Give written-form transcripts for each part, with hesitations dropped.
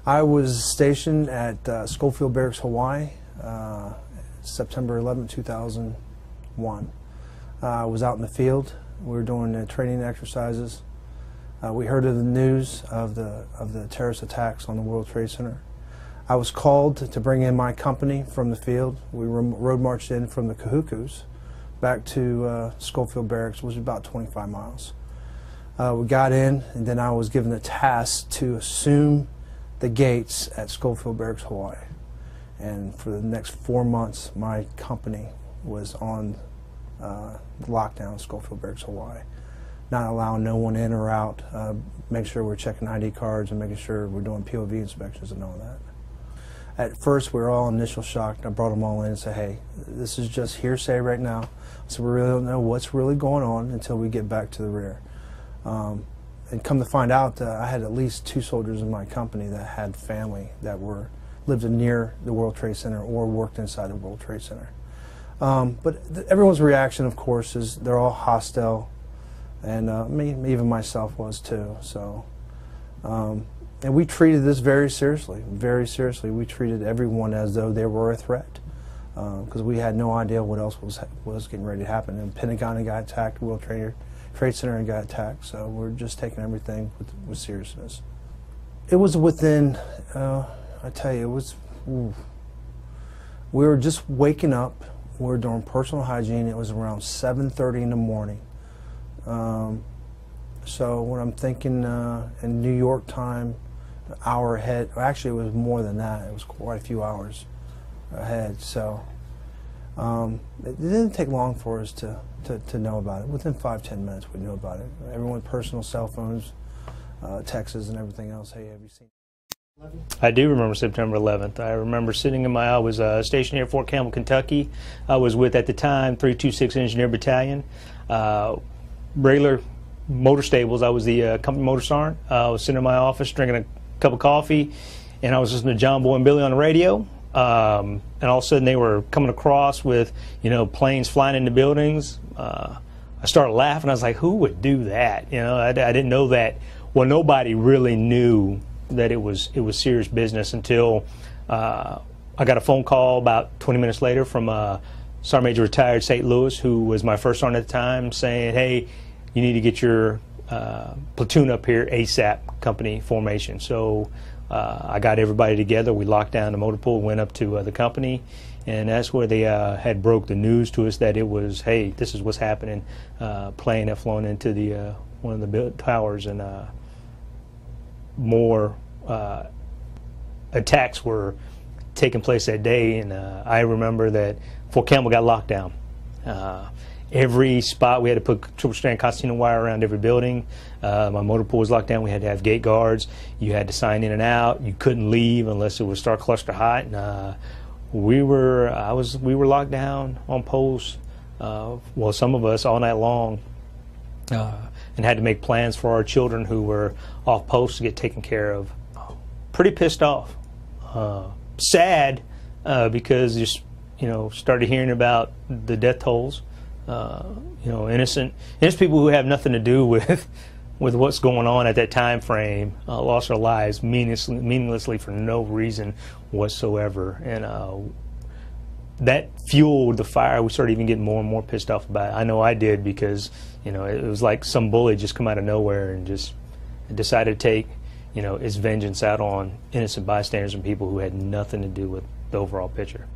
I was stationed at Schofield Barracks, Hawaii, September 11, 2001. I was out in the field. We were doing training exercises. We heard of the news of the terrorist attacks on the World Trade Center. I was called to bring in my company from the field. We road marched in from the Kahukus back to Schofield Barracks, which was about 25 miles. We got in, and then I was given the task to assume the gates at Schofield Barracks, Hawaii. And for the next 4 months, my company was on lockdown in Schofield Barracks, Hawaii, not allowing no one in or out, make sure we're checking ID cards and making sure we're doing POV inspections and all that. At first, we were all in initial shock. I brought them all in and said, hey, this is just hearsay right now, so we really don't know what's really going on until we get back to the rear. And come to find out, I had at least 2 soldiers in my company that had family that lived near the World Trade Center or worked inside the World Trade Center. But everyone's reaction, of course, is they're all hostile, and even myself was too. So, and we treated this very seriously, very seriously. We treated everyone as though they were a threat, because we had no idea what else was getting ready to happen. And Pentagon got attacked, World Trade Center got attacked. So we're just taking everything with seriousness. It was within, I tell you, it was. Ooh. We were just waking up. We were doing personal hygiene. It was around 7:30 in the morning. So when I'm thinking in New York time, an hour ahead, actually it was more than that. It was quite a few hours ahead. So it didn't take long for us to know about it. Within 5-10 minutes we knew about it. Everyone's personal cell phones, texts and everything else. Hey, have you seen? I do remember September 11th. I remember sitting in I was stationed here at Fort Campbell, Kentucky. I was with, at the time, 326 Engineer Battalion. Regular motor stables. I was the company motor sergeant. I was sitting in my office drinking a cup of coffee, and I was listening to John Boy and Billy on the radio. And all of a sudden they were coming across with, planes flying into buildings. I started laughing. I was like, who would do that? I didn't know that. Well, nobody really knew that it was serious business until I got a phone call about 20 minutes later from Sergeant Major retired St. Louis, who was my first sergeant at the time, saying, hey, you need to get your platoon up here ASAP, company formation. So I got everybody together. We locked down the motor pool, went up to the company, and that's where they had broke the news to us that it was, hey, this is what's happening. Plane had flown into the one of the towers, and more attacks were taking place that day. And I remember that Fort Campbell got locked down. Every spot we had to put triple strand concertina wire around every building. My motor pool was locked down. We had to have gate guards. You had to sign in and out. You couldn't leave unless it was star cluster hot. And we were locked down on post. Well, some of us all night long, and had to make plans for our children who were off post to get taken care of. Pretty pissed off, sad, because just started hearing about the death tolls. Innocent people who have nothing to do with what's going on at that time frame lost their lives meaninglessly for no reason whatsoever, and that fueled the fire. We started even getting more and more pissed off about it. I know I did, because it was like some bully just come out of nowhere and just decided to take its vengeance out on innocent bystanders and people who had nothing to do with the overall picture.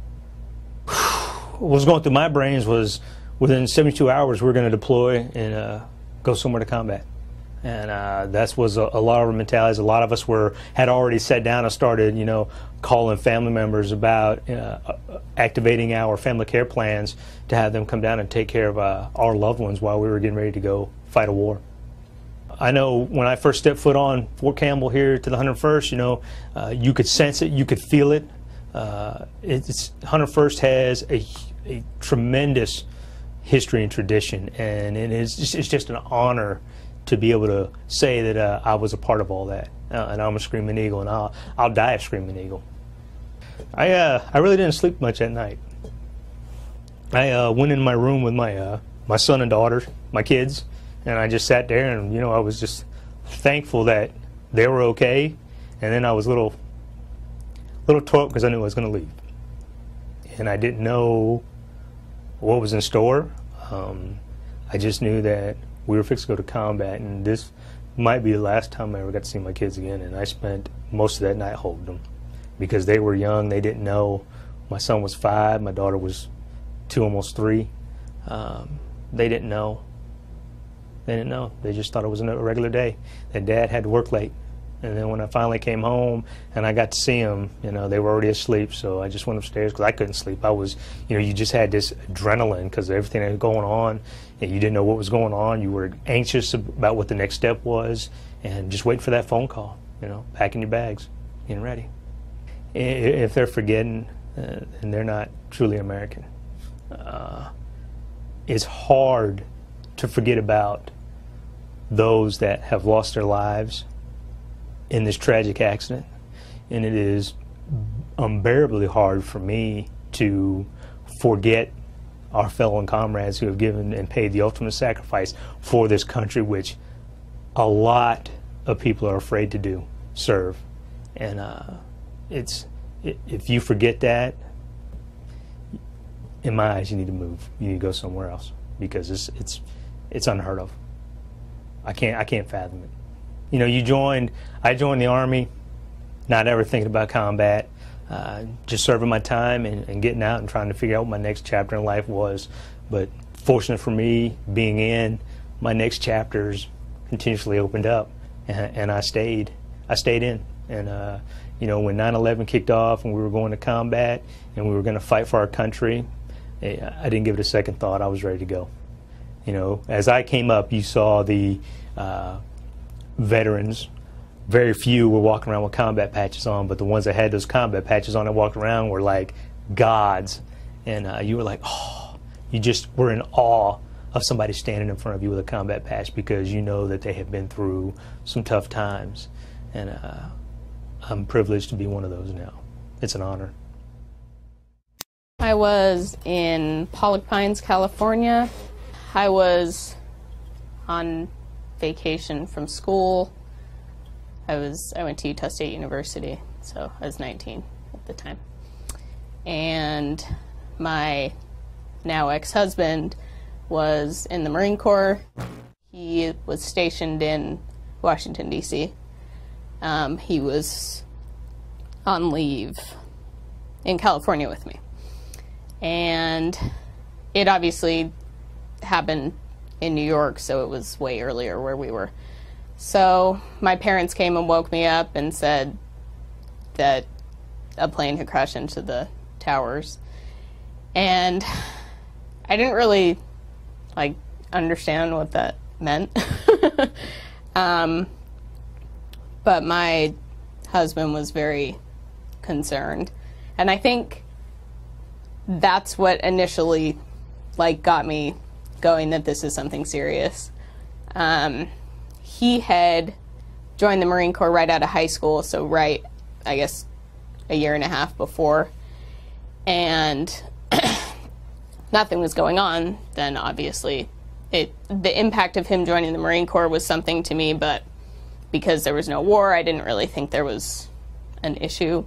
What was going through my brains was, within 72 hours, we're going to deploy and go somewhere to combat. And that was a lot of our mentalities. A lot of us had already sat down and started, calling family members about activating our family care plans to have them come down and take care of our loved ones while we were getting ready to go fight a war. I know when I first stepped foot on Fort Campbell here to the 101st, you could sense it, you could feel it. 101st has a tremendous history and tradition, and it's just an honor to be able to say that I was a part of all that, and I'm a Screaming Eagle, and I'll die a Screaming Eagle. I really didn't sleep much at night. I went in my room with my son and daughter, my kids, and I just sat there, and I was just thankful that they were okay, and then I was a little little torque because I knew I was going to leave. And I didn't know what was in store. I just knew that we were fixed to go to combat, and this might be the last time I ever got to see my kids again. And I spent most of that night holding them because they were young. They didn't know. My son was 5. My daughter was 2, almost 3. They didn't know. They didn't know. They just thought it was a regular day. That Dad had to work late. And then when I finally came home and I got to see them, you know, they were already asleep. So I just went upstairs because I couldn't sleep. I was, you know, you just had this adrenaline because of everything that was going on. And you didn't know what was going on. You were anxious about what the next step was and just waiting for that phone call, you know, packing your bags, getting ready. If they're forgetting and they're not truly American, it's hard to forget about those that have lost their lives in this tragic accident, and it is unbearably hard for me to forget our fellow comrades who have given and paid the ultimate sacrifice for this country, which a lot of people are afraid to do, serve. And if you forget that, in my eyes, you need to move. You need to go somewhere else because it's unheard of. I can't fathom it. You know, I joined the Army, not ever thinking about combat, just serving my time and getting out and trying to figure out what my next chapter in life was. But fortunate for me, being in, my next chapters continuously opened up, and I stayed in. And you know, when 9/11 kicked off and we were going to combat and we were going to fight for our country, I didn't give it a second thought. I was ready to go. You know, as I came up, you saw the veterans. Very few were walking around with combat patches on, but the ones that had those combat patches on and walked around were like gods. And you were like, oh, you just were in awe of somebody standing in front of you with a combat patch because you know that they have been through some tough times. And I'm privileged to be one of those now. It's an honor. I was in Pollock Pines, California. I was on vacation from school. I went to Utah State University, so I was 19 at the time. And my now ex-husband was in the Marine Corps. He was stationed in Washington, D.C. He was on leave in California with me. And it obviously happened in New York, so it was way earlier where we were. So my parents came and woke me up and said that a plane had crashed into the towers. And I didn't really, like, understand what that meant. But my husband was very concerned. And I think that's what initially, like, got me going that this is something serious. He had joined the Marine Corps right out of high school, so right, I guess, a year and a half before. And nothing was going on, then obviously the impact of him joining the Marine Corps was something to me, but because there was no war, I didn't really think there was an issue.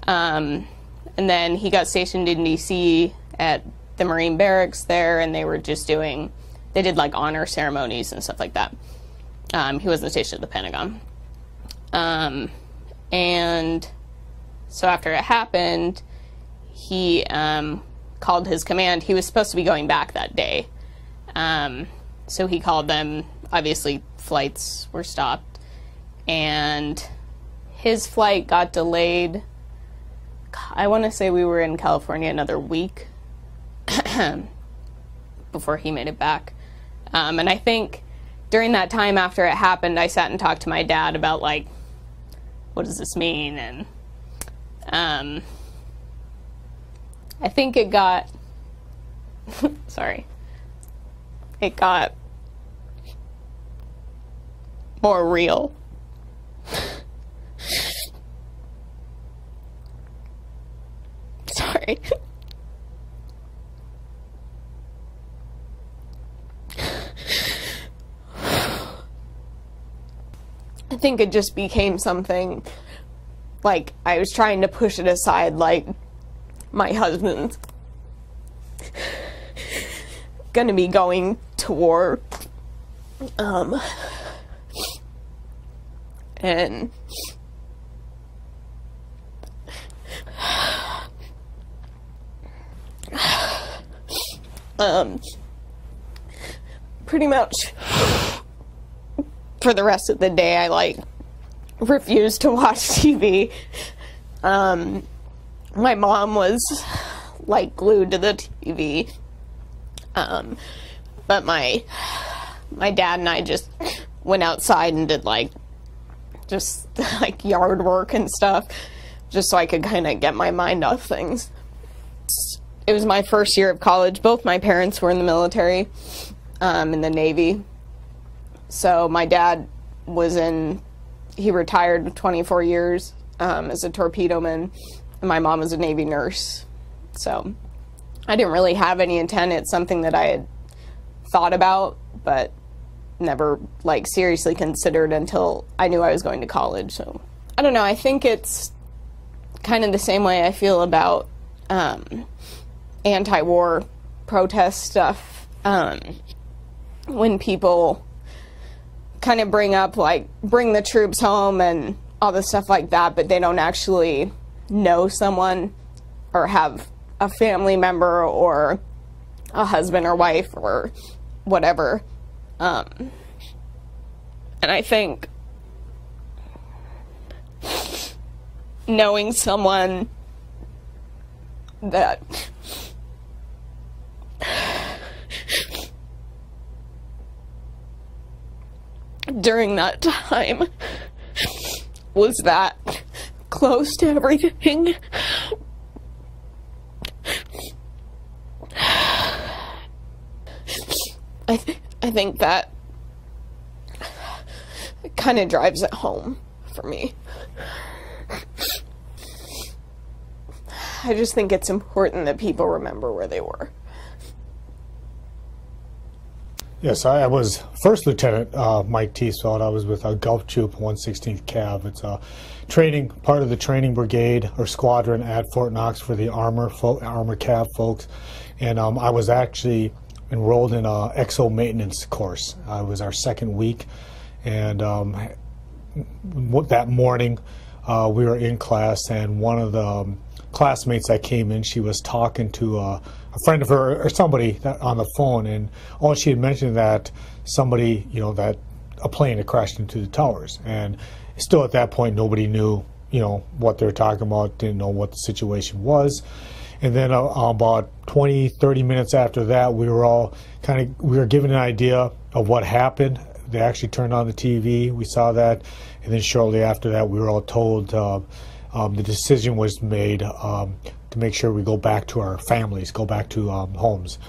And then he got stationed in D.C. at the Marine barracks there, and they did like honor ceremonies and stuff like that. He wasn't stationed at the Pentagon. And so after it happened, he called his command. He was supposed to be going back that day. So he called them. Obviously, flights were stopped. And his flight got delayed. I want to say we were in California another week before he made it back. And I think during that time after it happened, I sat and talked to my dad about, like, what does this mean? And I think it got, sorry, it got more real. Sorry. I think it just became something like, I was trying to push it aside, like, my husband's gonna be going to war, and pretty much for the rest of the day I like refused to watch TV. My mom was like glued to the TV, but my dad and I just went outside and did like just like yard work and stuff, just so I could kind of get my mind off things. It was my first year of college. Both my parents were in the military, in the Navy. So my dad he retired with 24 years as a torpedo man, and my mom was a Navy nurse. So I didn't really have any intent. It's something that I had thought about, but never like seriously considered until I knew I was going to college. So I don't know, I think it's kind of the same way I feel about anti-war protest stuff. When people kind of bring up like bring the troops home and all this stuff like that, but they don't actually know someone or have a family member or a husband or wife or whatever. And I think knowing someone that during that time was that close to everything, I think that kind of drives it home for me. I just think it's important that people remember where they were. Yes, I was First Lieutenant Mike Thiesfeld. I was with Gulf Troop 116th Cav. It's a part of the training brigade or squadron at Fort Knox for the armor Cav folks. And I was actually enrolled in a EXO maintenance course. It was our second week, and that morning we were in class, and one of the classmates that came in, she was talking to a friend of her or somebody on the phone, and all she had mentioned that somebody, that a plane had crashed into the towers, and still at that point nobody knew, what they were talking about, didn't know what the situation was. And then about 20-30 minutes after that, we were given an idea of what happened. They actually turned on the TV, we saw that, and then shortly after that we were all told the decision was made to make sure we go back to our families, go back to homes.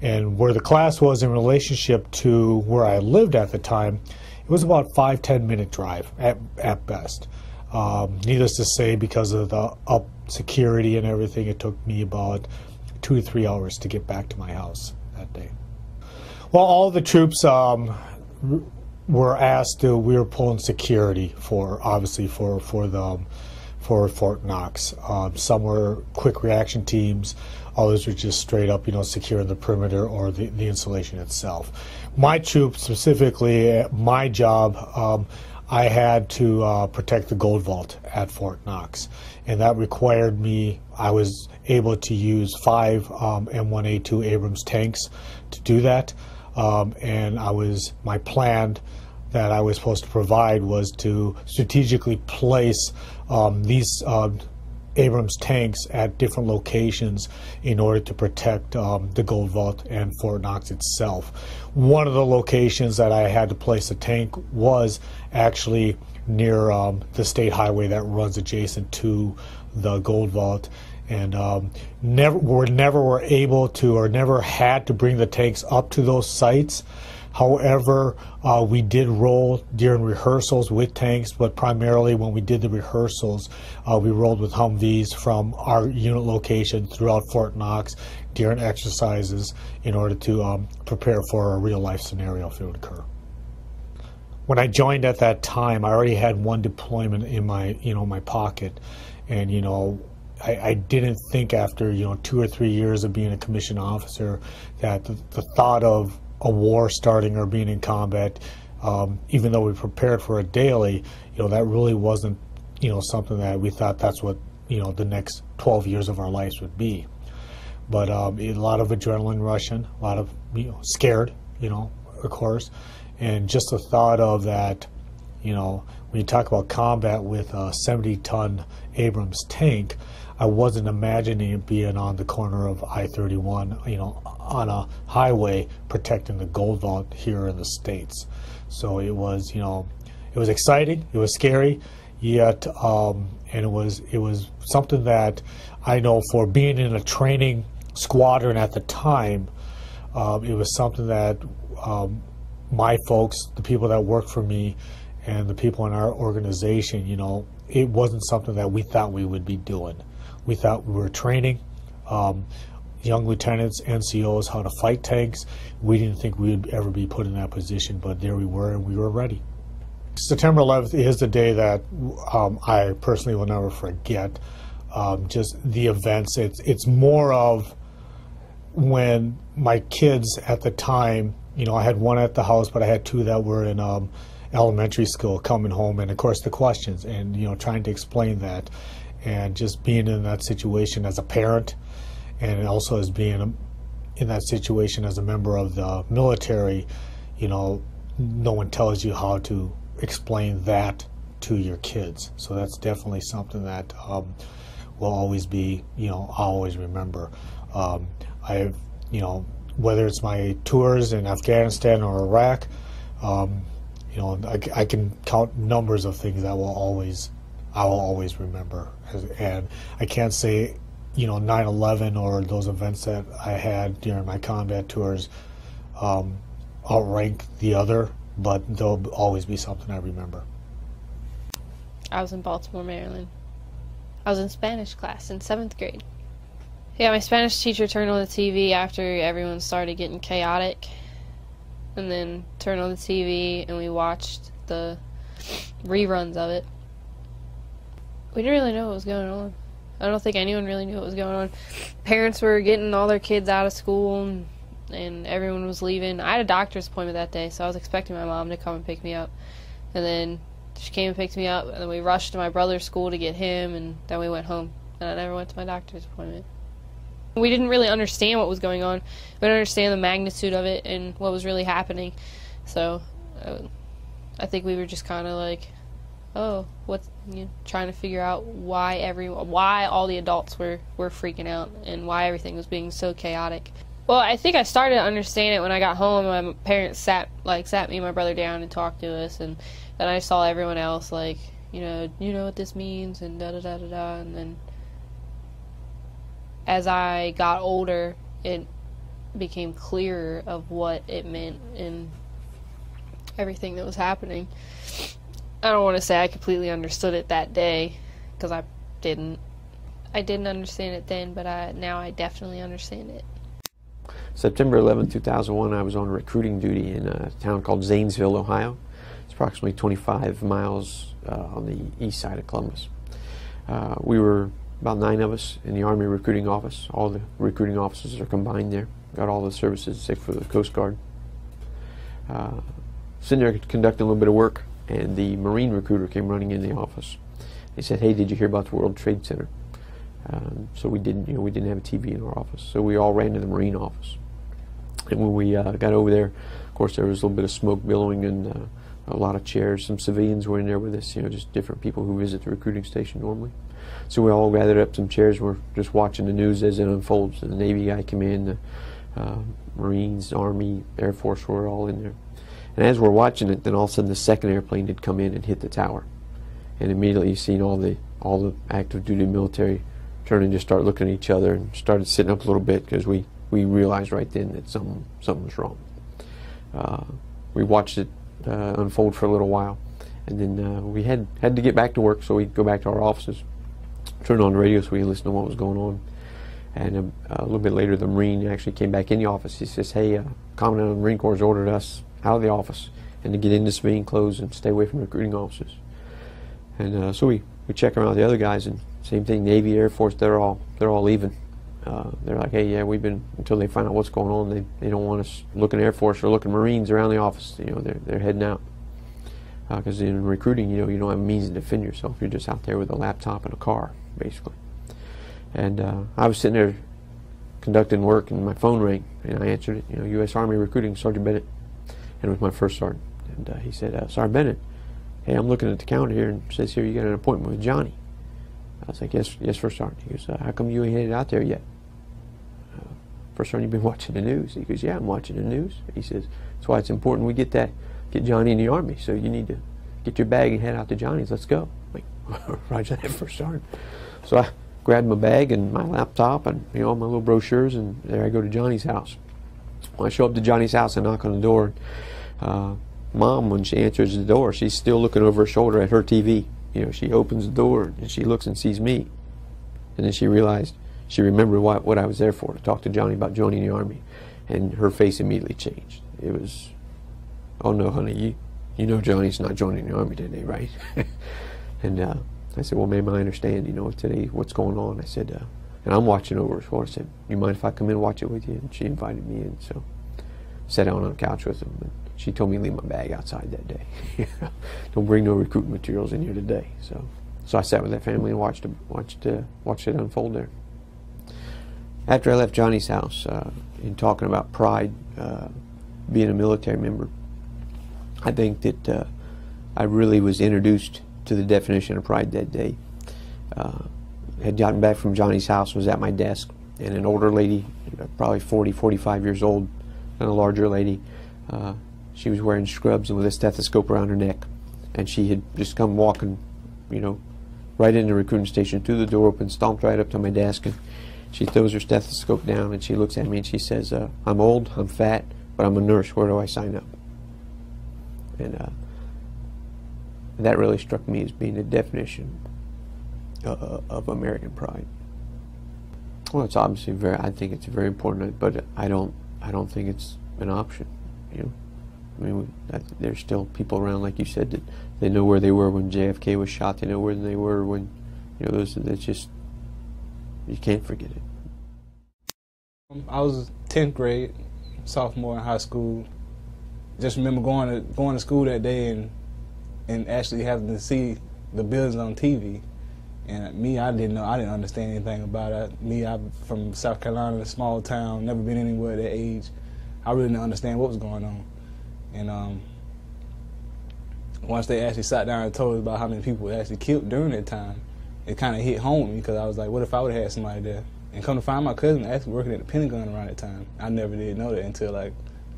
And where the class was in relationship to where I lived at the time, it was about 5-10 minute drive at best. Needless to say, because of the security and everything, it took me about 2 to 3 hours to get back to my house that day. Well, all the troops were asked to, we were pulling security for Fort Knox. Some were quick reaction teams, others were just straight up, securing the perimeter or the installation itself. My troop specifically, my job, I had to protect the gold vault at Fort Knox, and that required me, I was able to use 5 M1A2 Abrams tanks to do that, and my plan that I was supposed to provide was to strategically place these Abrams tanks at different locations in order to protect the gold vault and Fort Knox itself. One of the locations that I had to place a tank was actually near the state highway that runs adjacent to the gold vault, and never were able to or never had to bring the tanks up to those sites. However, we did roll during rehearsals with tanks, but primarily when we did the rehearsals, we rolled with Humvees from our unit location throughout Fort Knox during exercises in order to prepare for a real-life scenario if it would occur. when I joined at that time, I already had one deployment in my, my pocket, and I didn't think after 2 or 3 years of being a commissioned officer that the thought of a war starting or being in combat, even though we prepared for it daily, that really wasn't something that we thought that's what the next 12 years of our lives would be. But a lot of adrenaline rushing, a lot of scared, of course, and just the thought of that, when you talk about combat with a 70-ton Abrams tank, I wasn't imagining it being on the corner of I-31, on a highway protecting the gold vault here in the States. So it was, it was exciting, it was scary, yet, and it was something that I know for being in a training squadron at the time, it was something that my folks, the people that worked for me, and the people in our organization, it wasn't something that we thought we would be doing. We thought we were training young lieutenants, NCOs, how to fight tanks. We didn't think we would ever be put in that position, but there we were, and we were ready. September 11th is the day that I personally will never forget. Just the events. It's more of when my kids at the time, I had one at the house, but I had two that were in elementary school coming home, and of course the questions, and trying to explain that, and just being in that situation as a parent, and also as being in that situation as a member of the military. No one tells you how to explain that to your kids. So that's definitely something that will always be, I'll always remember. I've, whether it's my tours in Afghanistan or Iraq, I can count numbers of things that I will always remember. And I can't say, 9/11 or those events that I had during my combat tours outrank the other, but they'll always be something I remember. I was in Baltimore, Maryland. I was in Spanish class in 7th grade. Yeah, my Spanish teacher turned on the TV after everyone started getting chaotic, and then turned on the TV and we watched the reruns of it. We didn't really know what was going on. I don't think anyone really knew what was going on. Parents were getting all their kids out of school, and everyone was leaving. I had a doctor's appointment that day, so I was expecting my mom to come and pick me up. And then she came and picked me up, and then we rushed to my brother's school to get him, and then we went home. And I never went to my doctor's appointment. We didn't really understand what was going on. We didn't understand the magnitude of it and what was really happening. So I think we were just kind of like, oh, what's, trying to figure out why all the adults were freaking out and why everything was being so chaotic. Well, I think I started to understand it when I got home. My parents sat me and my brother down and talked to us, and then I saw everyone else like, you know what this means, and da da da da da. And then as I got older, it became clearer of what it meant and everything that was happening. I don't want to say I completely understood it that day, because I didn't. I didn't understand it then, but now I definitely understand it. September 11, 2001, I was on recruiting duty in a town called Zanesville, Ohio. It's approximately 25 miles on the east side of Columbus. We were about 9 of us in the Army recruiting office. All the recruiting offices are combined there. Got all the services except for the Coast Guard. Sitting there conducting a little bit of work, and the Marine recruiter came running in the office. He said, "Hey, did you hear about the World Trade Center?" So we didn't, we didn't have a TV in our office, so we all ran to the Marine office. And when we got over there, of course, there was a little bit of smoke billowing and a lot of chairs. Some civilians were in there with us, just different people who visit the recruiting station normally. So we all gathered up some chairs. We're just watching the news as it unfolds. The Navy guy came in, the Marines, Army, Air Force were all in there. And as we're watching it, then all of a sudden the second airplane had come in and hit the tower. And immediately you seen all the active duty military turn and just start looking at each other and started sitting up a little bit, because we realized right then that something was wrong. We watched it unfold for a little while, and then we had to get back to work, so we'd go back to our offices, turn on the radio so we could listen to what was going on. And a little bit later, the Marine actually came back in the office. He says, "Hey, Commandant of the Marine Corps has ordered us out of the office, and to get into civilian clothes and stay away from recruiting officers. And so we check around the other guys, and same thing, Navy, Air Force, they're all leaving. They're like, hey, yeah, we've been, until they find out what's going on, they don't want us looking Air Force or looking Marines around the office. You know, they're heading out. Because in recruiting, you know, you don't have a means to defend yourself. You're just out there with a laptop and a car, basically. And I was sitting there conducting work, and my phone rang, and I answered it. You know, U.S. Army recruiting, Sergeant Bennett, and it was my first sergeant. And he said, Sergeant Bennett, hey, I'm looking at the calendar here, and it says here you got an appointment with Johnny. I was like, yes, First Sergeant. He goes, how come you ain't headed out there yet? First Sergeant, you've been watching the news? He goes, yeah, I'm watching the news. He says, that's why it's important we get Johnny in the Army, so you need to get your bag and head out to Johnny's. Let's go. I'm like, roger that, First Sergeant. So I grabbed my bag and my laptop and, you know, my little brochures, and there I go to Johnny's house. When I show up to Johnny's house, I knock on the door. Mom, when she answers the door, she's still looking over her shoulder at her TV. You know, she opens the door and she looks and sees me. And then she remembered what I was there for, to talk to Johnny about joining the Army. And her face immediately changed. It was, oh no, honey, you know Johnny's not joining the Army today, right? And I said, well, ma'am, I understand, you know, today what's going on. I said, and I'm watching over as well. I said, you mind if I come in and watch it with you? And she invited me in, so sat down on the couch with him. And she told me to leave my bag outside that day. Don't bring no recruiting materials in here today. So I sat with that family and watched it unfold there. After I left Johnny's house, in talking about pride, being a military member, I think that I really was introduced to the definition of pride that day. Had gotten back from Johnny's house, was at my desk, and an older lady, probably 40, 45 years old, and a larger lady, she was wearing scrubs and with a stethoscope around her neck, and she had just come walking, you know, right in the recruiting station, through the door open, stomped right up to my desk, and she throws her stethoscope down and she looks at me and she says, I'm old, I'm fat, but I'm a nurse. Where do I sign up? And that really struck me as being the definition of American pride. Well, it's obviously I think it's very important, but I don't think it's an option. You know, I mean, there's still people around, like you said, that they know where they were when JFK was shot. They know where they were when, you know, that's just, you can't forget it. I was 10th grade, sophomore in high school. Just remember going to school that day and actually having to see the buildings on TV. And me, I didn't understand anything about it. Me, I'm from South Carolina, a small town, never been anywhere at that age. I really didn't understand what was going on. And once they actually sat down and told us about how many people were actually killed during that time, it kind of hit home because I was like, what if I would have had somebody there? And come to find my cousin actually working at the Pentagon around that time. I never did know that until like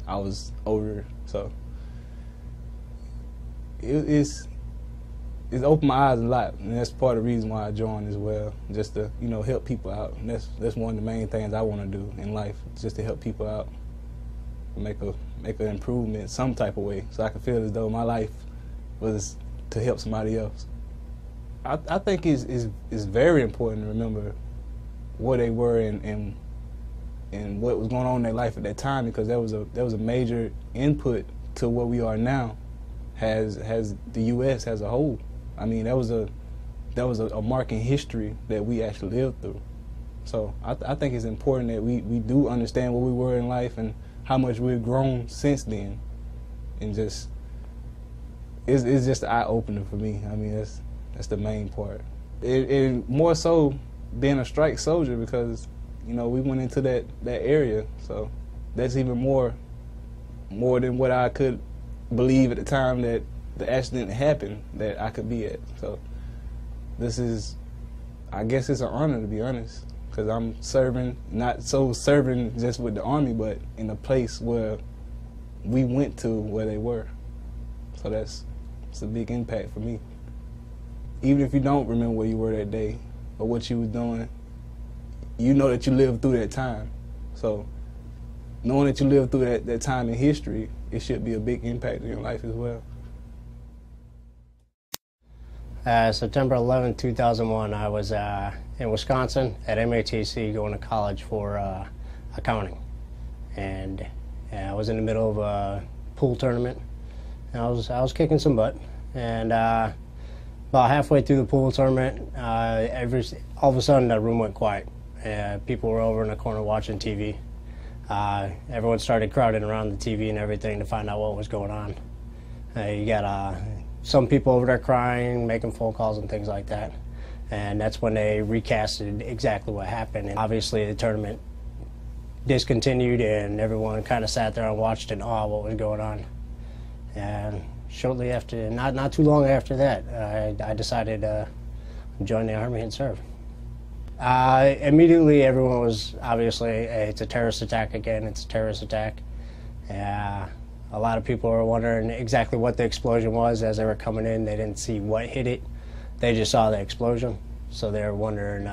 I was older. So it's opened my eyes a lot, and that's part of the reason why I joined as well, just to, you know, help people out. And that's one of the main things I want to do in life, just to help people out, make an improvement some type of way, so I can feel as though my life was to help somebody else. I think it's very important to remember where they were and what was going on in their life at that time, because that was a major input to what we are now, has the U.S. as a whole. I mean, that was a mark in history that we actually lived through. So I think it's important that we do understand where we were in life and how much we've grown since then, and just it's just an eye-opener for me. I mean, that's the main part. And more so being a strike soldier, because, you know, we went into that area, so that's even more than what I could believe at the time that the accident happened that I could be at. So this is, I guess it's an honor, to be honest, because I'm serving, not so serving just with the Army, but in a place where we went to where they were. So it's a big impact for me. Even if you don't remember where you were that day or what you was doing, you know that you lived through that time. So knowing that you lived through that time in history, it should be a big impact in your life as well. September 11, 2001, I was in Wisconsin at MATC going to college for accounting. And I was in the middle of a pool tournament. I was kicking some butt, and about halfway through the pool tournament, all of a sudden the room went quiet. People were over in the corner watching TV. Everyone started crowding around the TV and everything to find out what was going on. You got some people over there crying, making phone calls and things like that. And that's when they recasted exactly what happened. And obviously the tournament discontinued and everyone kind of sat there and watched in awe what was going on. And shortly after, not too long after that, I decided to join the Army and serve. Immediately everyone was obviously, it's a terrorist attack again, it's a terrorist attack. A lot of people were wondering exactly what the explosion was as they were coming in. They didn't see what hit it. They just saw the explosion. So they were wondering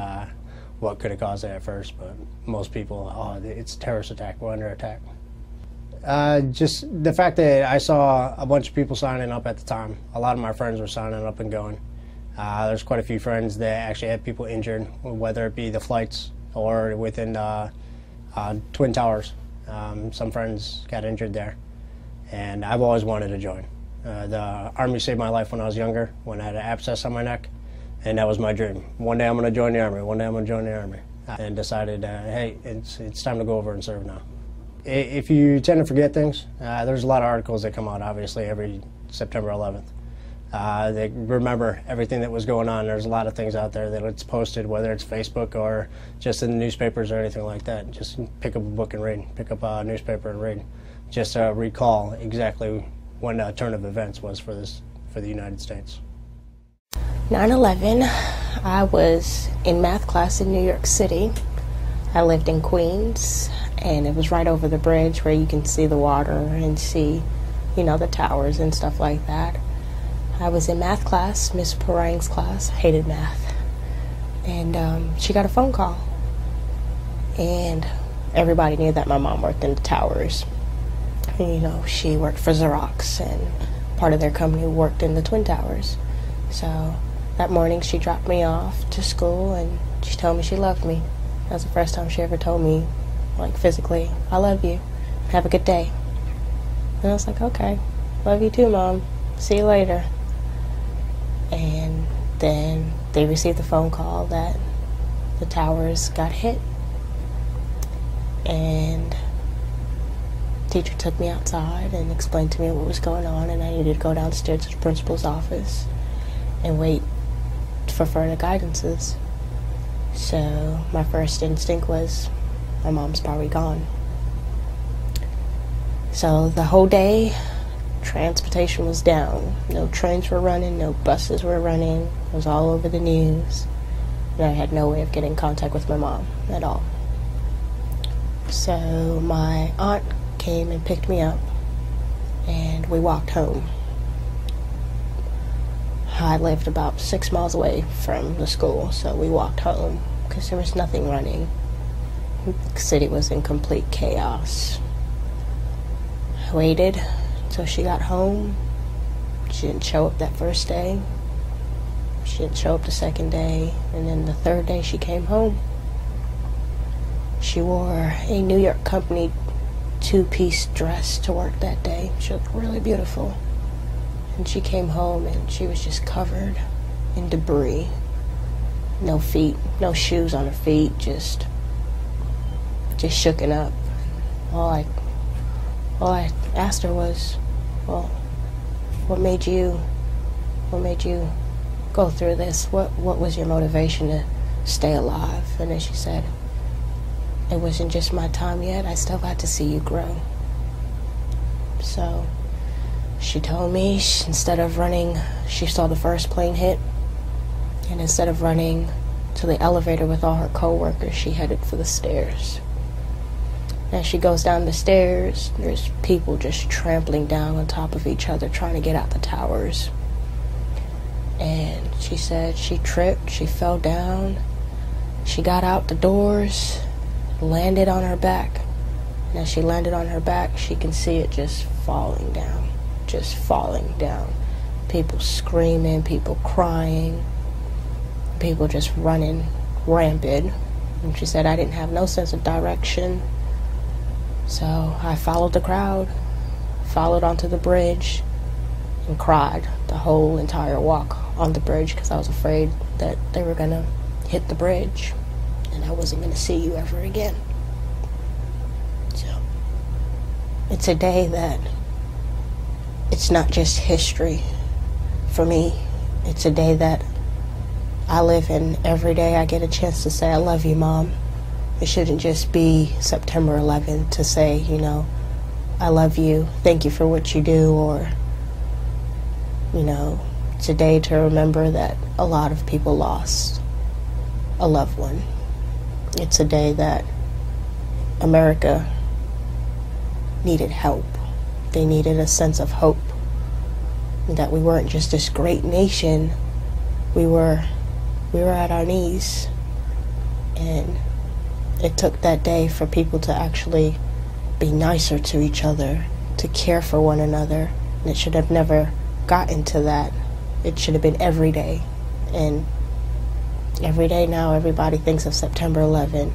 what could have caused it at first. But most people, oh, it's a terrorist attack, we're under attack. Just the fact that I saw a bunch of people signing up at the time. A lot of my friends were signing up and going. There's quite a few friends that actually had people injured, whether it be the flights or within Twin Towers. Some friends got injured there. And I've always wanted to join. The Army saved my life when I was younger, when I had an abscess on my neck, and that was my dream. One day I'm going to join the Army, one day I'm going to join the Army. And decided, hey, it's time to go over and serve now. If you tend to forget things, there's a lot of articles that come out, obviously, every September 11th. They remember everything that was going on. There's a lot of things out there that it's posted, whether it's Facebook or just in the newspapers or anything like that. Just pick up a book and read, pick up a newspaper and read. Just to recall exactly when the turn of events was for the United States. 9/11, I was in math class in New York City. I lived in Queens, and it was right over the bridge where you can see the water and see, you know, the towers and stuff like that. I was in math class, Miss Parang's class, hated math, and she got a phone call, and everybody knew that my mom worked in the towers. You know, she worked for Xerox, and part of their company worked in the Twin Towers. So that morning she dropped me off to school and she told me she loved me. That was the first time she ever told me, like, physically, I love you, have a good day. And I was like, okay, love you too, Mom, see you later. And then they received the phone call that the towers got hit. And teacher took me outside and explained to me what was going on, and I needed to go downstairs to the principal's office and wait for further guidances. So my first instinct was, my mom's probably gone. So the whole day, transportation was down. No trains were running, no buses were running. It was all over the news. And I had no way of getting in contact with my mom at all. So my aunt came and picked me up, and we walked home. I lived about 6 miles away from the school, so we walked home because there was nothing running. The city was in complete chaos. I waited until she got home. She didn't show up that first day. She didn't show up the second day, and then the third day she came home. She wore a New York company 2-piece dress to work that day. She looked really beautiful. And she came home and she was just covered in debris. No feet, no shoes on her feet, just shooken up. All I asked her was, well, what made you go through this? What was your motivation to stay alive? And then she said, it wasn't just my time yet. I still got to see you grow. So she told me instead of running, she saw the first plane hit, and instead of running to the elevator with all her co-workers, she headed for the stairs. As she goes down the stairs, there's people just trampling down on top of each other trying to get out the towers. And she said she tripped, she fell down, she got out the doors, landed on her back. And as she landed on her back, she can see it just falling down. Just falling down. People screaming, people crying, people just running rampant. And she said, I didn't have no sense of direction. So I followed the crowd, followed onto the bridge, and cried the whole entire walk on the bridge because I was afraid that they were going to hit the bridge and I wasn't going to see you ever again. So it's a day that it's not just history for me. It's a day that I live in every day. I get a chance to say, I love you, Mom. It shouldn't just be September 11th to say, you know, I love you, thank you for what you do, or, you know, it's a day to remember that a lot of people lost a loved one. It's a day that America needed help. They needed a sense of hope, that we weren't just this great nation. We were at our knees, and it took that day for people to actually be nicer to each other, to care for one another, and it should have never gotten to that. It should have been every day, and every day now everybody thinks of September 11th.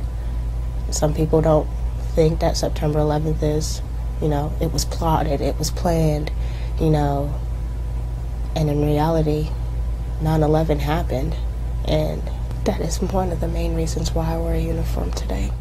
Some people don't think that September 11th is, you know, it was plotted, it was planned, you know, and in reality 9/11 happened, and that is one of the main reasons why I wear a uniform today.